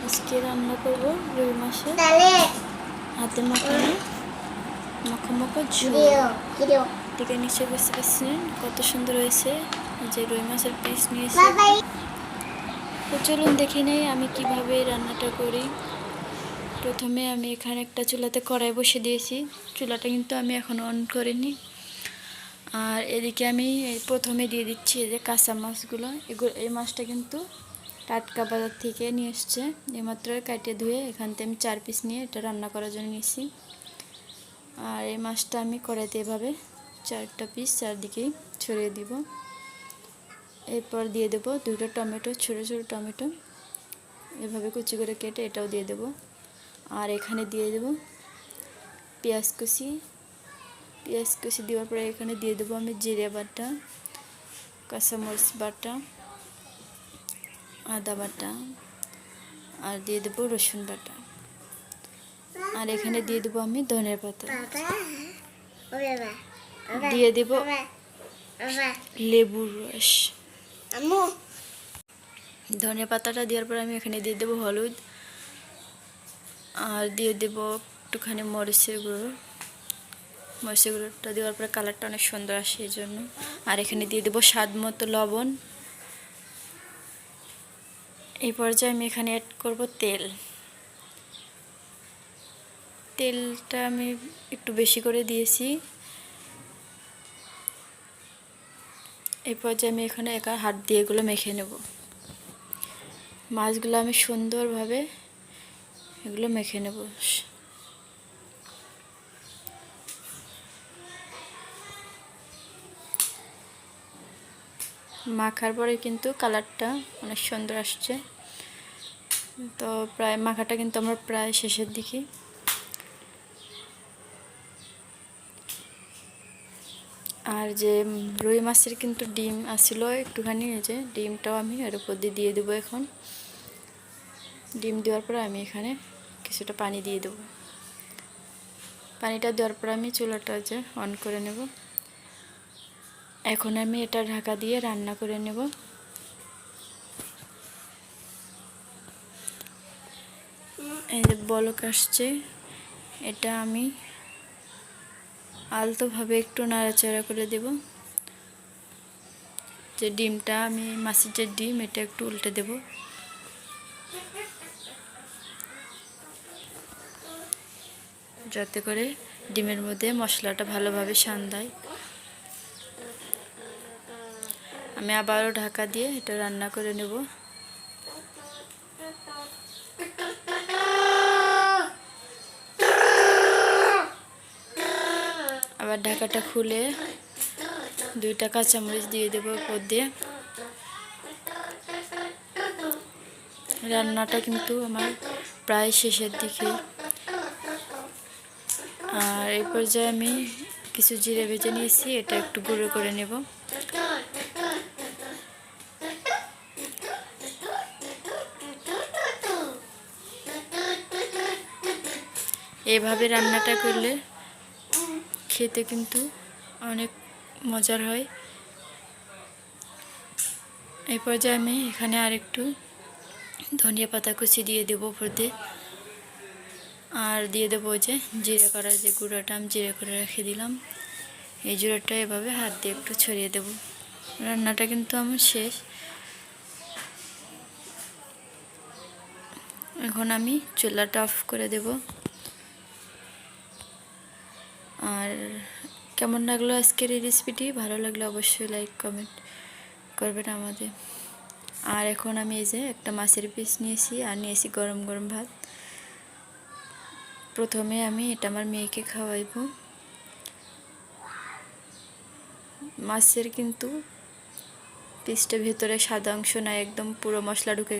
আজকে রান্না করবো রুই মাছের হাতে মাখানো মাখা ঝোল। থেকে নিচে বসে পাচ্ছেন কত সুন্দর হয়েছে। যে রুই মাছের পিস নিয়েছি, তো চলুন দেখে নেই আমি কিভাবে রান্নাটা করি। প্রথমে আমি এখানে একটা চুলাতে কড়াই বসে দিয়েছি। চুলাটা কিন্তু আমি এখন অন করিনি। আর এদিকে আমি প্রথমে দিয়ে দিচ্ছি এই যে কাঁচা মাছগুলো। এই মাছটা কিন্তু টাটকা বাজার থেকে নিয়ে এসছে, এইমাত্র কাটিয়ে ধুয়ে এখান থেকে আমি 4 পিস নিয়ে এটা রান্না করার জন্য নিয়েছি। আর এই মাছটা আমি কড়াইতে এভাবে 4টা পিস চারদিকেই ছড়িয়ে দিব। এরপর দিয়ে দেব 2টা টমেটো, ছোটো ছোটো টমেটো এভাবে কুচি করে কেটে এটাও দিয়ে দেব। আর এখানে দিয়ে দেব পেঁয়াজ কুচি দেওয়ার পরে এখানে দিয়ে দেবো আমি জিরে বাটা, কাঁচামরিচ বাটা, আদা বাটা, আর দিয়ে দেবো রসুন বাটা। আর এখানে দিয়ে দেবো আমি ধনের পাতা, দিয়ে দেব লেবুর রস। ধনে পাতাটা দেওয়ার পর আমি এখানে দিয়ে দেবো হলুদ, আর দিয়ে দেবো একটুখানি মরিচের গুঁড়োটা দেওয়ার পরে কালারটা অনেক সুন্দর আসে এই জন্য। আর এখানে দিয়ে দেবো স্বাদ মতো লবণ। এই পর্যায়ে আমি এখানে অ্যাড করব তেলটা আমি একটু বেশি করে দিয়েছি। এই পর্যায়ে আমি এখানে হাত দিয়ে এগুলো মেখে নেব। মাছগুলো আমি সুন্দরভাবে এগুলো মেখে নেব। মাখার পরে কিন্তু কালারটা অনেক সুন্দর আসছে। তো প্রায় মাখাটা কিন্তু আমার প্রায় শেষের দিকে। আর যে রুই মাছের কিন্তু ডিম আসছিল একটুখানি, এই যে ডিমটাও আমি এর উপর দিয়ে দেবো। এখন ডিম দেওয়ার পরে আমি এখানে কিছুটা পানি দিয়ে দেবো। পানিটা দেওয়ার পর আমি চুলাটা যে অন করে নেব। এখন আমি এটা ঢাকা দিয়ে রান্না করে নেব। এই যে বলক আসছে, এটা আমি আলতোভাবে একটু নাড়াচাড়া করে দেব। যে ডিমটা আমি মাছের যে ডিম এটা একটু উল্টে দেব। যাতে করে ডিমের মধ্যে মশলাটা ভালোভাবে সান্দায়। আমি আবারও ঢাকা দিয়ে এটা রান্না করে নেব। আবার ঢাকাটা খুলে 2টা কাঁচামরিচ দিয়ে দেবো উপর দিয়ে। রান্নাটা কিন্তু আমার প্রায় শেষের দিকে। আর এই পর্যায়ে আমি কিছু জিরে ভেজে নিয়েছি, এটা একটু গুঁড়ো করে নেব। এভাবে রান্নাটা করলে খেতে কিন্তু অনেক মজার হয়। এই পর্যায়ে আমি এখানে আরেকটু ধনিয়া পাতা কুচি দিয়ে দেবো উপর দিয়ে। আর দিয়ে দেবো যে জিরে করার যে গুঁড়োটা আমি জিরে করে রেখে দিলাম, এই জিরেটা এভাবে হাত দিয়ে একটু ছড়িয়ে দেব। রান্নাটা কিন্তু আমার শেষ। এখন আমি চুলাটা অফ করে দেব। আর কেমন লাগলো আজকের এই রেসিপিটি? ভালো লাগলে অবশ্যই লাইক কমেন্ট করবেন আমাদের। আর এখন আমি এই যে একটা মাছের পিস নিয়েছি আর নিয়েছি গরম গরম ভাত। প্রথমে আমি এটা আমার মেয়েকে খাওয়াইব। মাছের কিন্তু পিসটা ভেতরে সাদা অংশ নাই, একদম পুরো মশলা ঢুকে